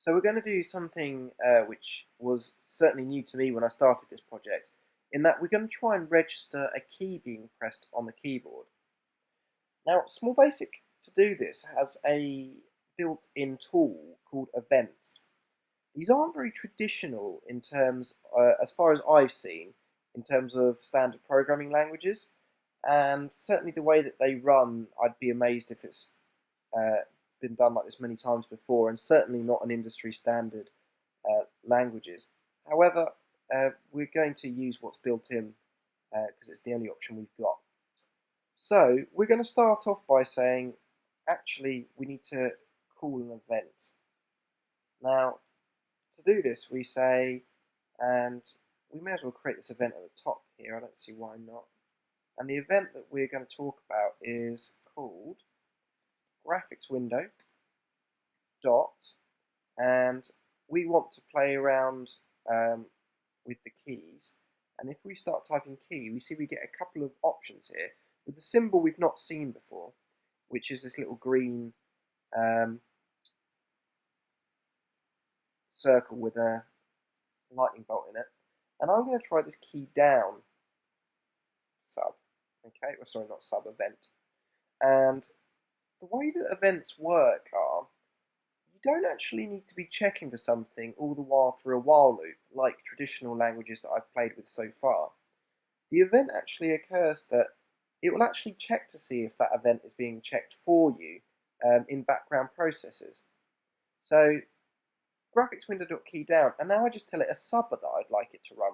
So we're going to do something which was certainly new to me when I started this project, in that we're going to try and register a key being pressed on the keyboard. Now, Small Basic to do this has a built-in tool called events. These aren't very traditional in terms, as far as I've seen, in terms of standard programming languages, and certainly the way that they run, I'd be amazed if it's been done like this many times before, and certainly not an industry standard languages. However, we're going to use what's built in because it's the only option we've got. So we're going to start off by saying, actually, we need to call an event. Now, to do this, we say, and we may as well create this event at the top here. I don't see why not. And the event that we're going to talk about is called graphics window dot, and we want to play around with the keys. And if we start typing key, we see we get a couple of options here with the symbol we've not seen before, which is this little green circle with a lightning bolt in it. And I'm going to try this key down sub. Okay, well, sorry, not sub, event. And the way that events work are, you don't actually need to be checking for something all the while through a while loop, like traditional languages that I've played with so far. The event actually occurs that it will actually check to see if that event is being checked for you in background processes. So graphics window.key down, and now I just tell it a sub that I'd like it to run.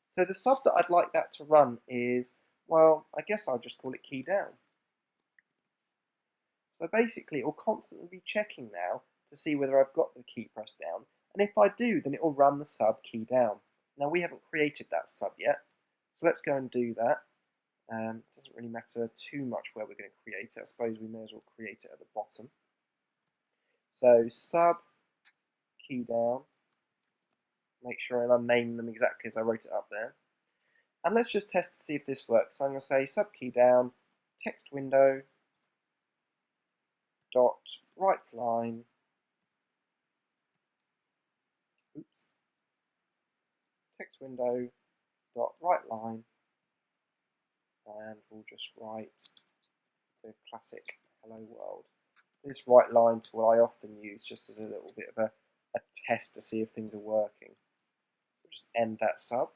So the sub that I'd like that to run is, well, I guess I'll just call it key down. So basically it will constantly be checking now to see whether I've got the key pressed down, and if I do, then it will run the sub key down. Now we haven't created that sub yet, so let's go and do that. Doesn't really matter too much where we're going to create it. I suppose we may as well create it at the bottom. So sub key down, make sure I unname them exactly as I wrote it up there. And let's just test to see if this works. So I'm going to say sub key down, text window, dot right line, text window, dot right line, and we'll just write the classic hello world. This right line tool I often use just as a little bit of a test to see if things are working. So just end that sub,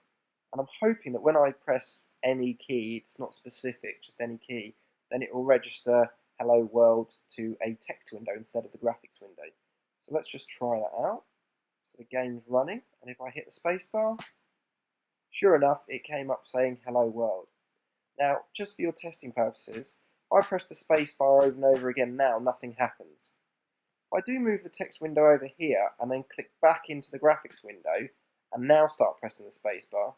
and I'm hoping that when I press any key, it's not specific, just any key, then it will register hello world to a text window instead of the graphics window. So let's just try that out. So the game's running, and if I hit the spacebar, sure enough, it came up saying hello world. Now, just for your testing purposes, if I press the spacebar over and over again now, nothing happens. If I do move the text window over here and then click back into the graphics window and now start pressing the spacebar,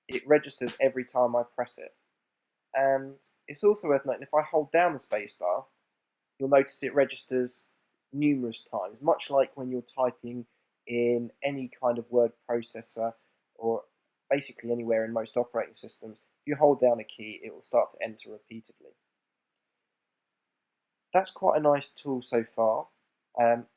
it registers every time I press it. And it's also worth noting, if I hold down the spacebar, you'll notice it registers numerous times, much like when you're typing in any kind of word processor or basically anywhere in most operating systems. If you hold down a key, it will start to enter repeatedly. That's quite a nice tool so far.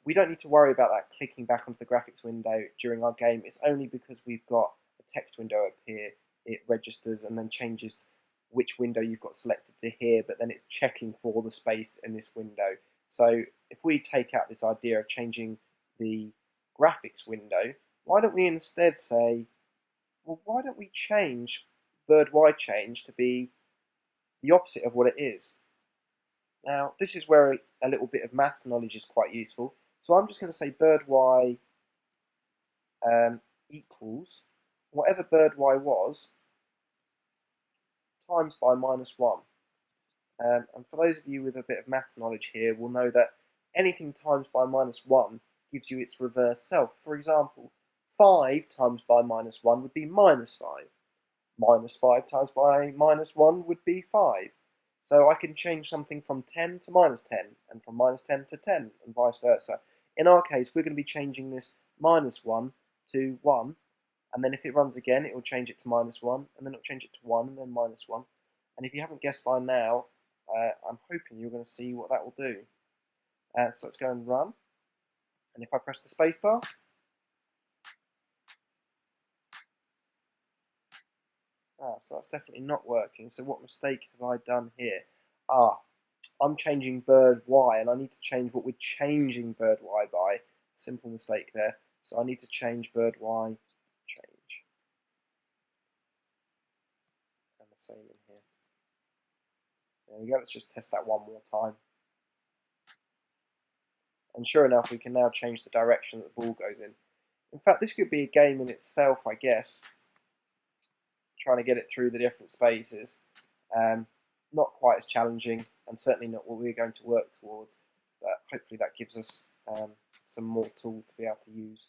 We don't need to worry about that clicking back onto the graphics window during our game. It's only because we've got a text window up here, it registers and then changes which window you've got selected to here, but then it's checking for the space in this window. So if we take out this idea of changing the graphics window, why don't we instead say, well, why don't we change bird Y change to be the opposite of what it is? Now, this is where a little bit of maths knowledge is quite useful. So I'm just going to say bird Y equals whatever bird Y was times by -1. And for those of you with a bit of maths knowledge here will know that anything times by -1 gives you its reverse self. For example, 5 times by -1 would be -5. -5 times by -1 would be 5. So I can change something from 10 to -10, and from -10 to 10, and vice versa. In our case, we're going to be changing this -1 to 1, and then if it runs again, it will change it to -1, and then it'll change it to 1, and then -1. And if you haven't guessed by now, I'm hoping you're going to see what that will do. So let's go and run. And if I press the space bar, so that's definitely not working. So what mistake have I done here? I'm changing bird Y, and I need to change what we're changing bird Y by. Simple mistake there. So I need to change bird Y, change. And the same in here. There we go, let's just test that one more time. And sure enough, we can now change the direction that the ball goes in. In fact, this could be a game in itself, I guess. Trying to get it through the different spaces. Not quite as challenging, and certainly not what we're going to work towards, but hopefully that gives us some more tools to be able to use.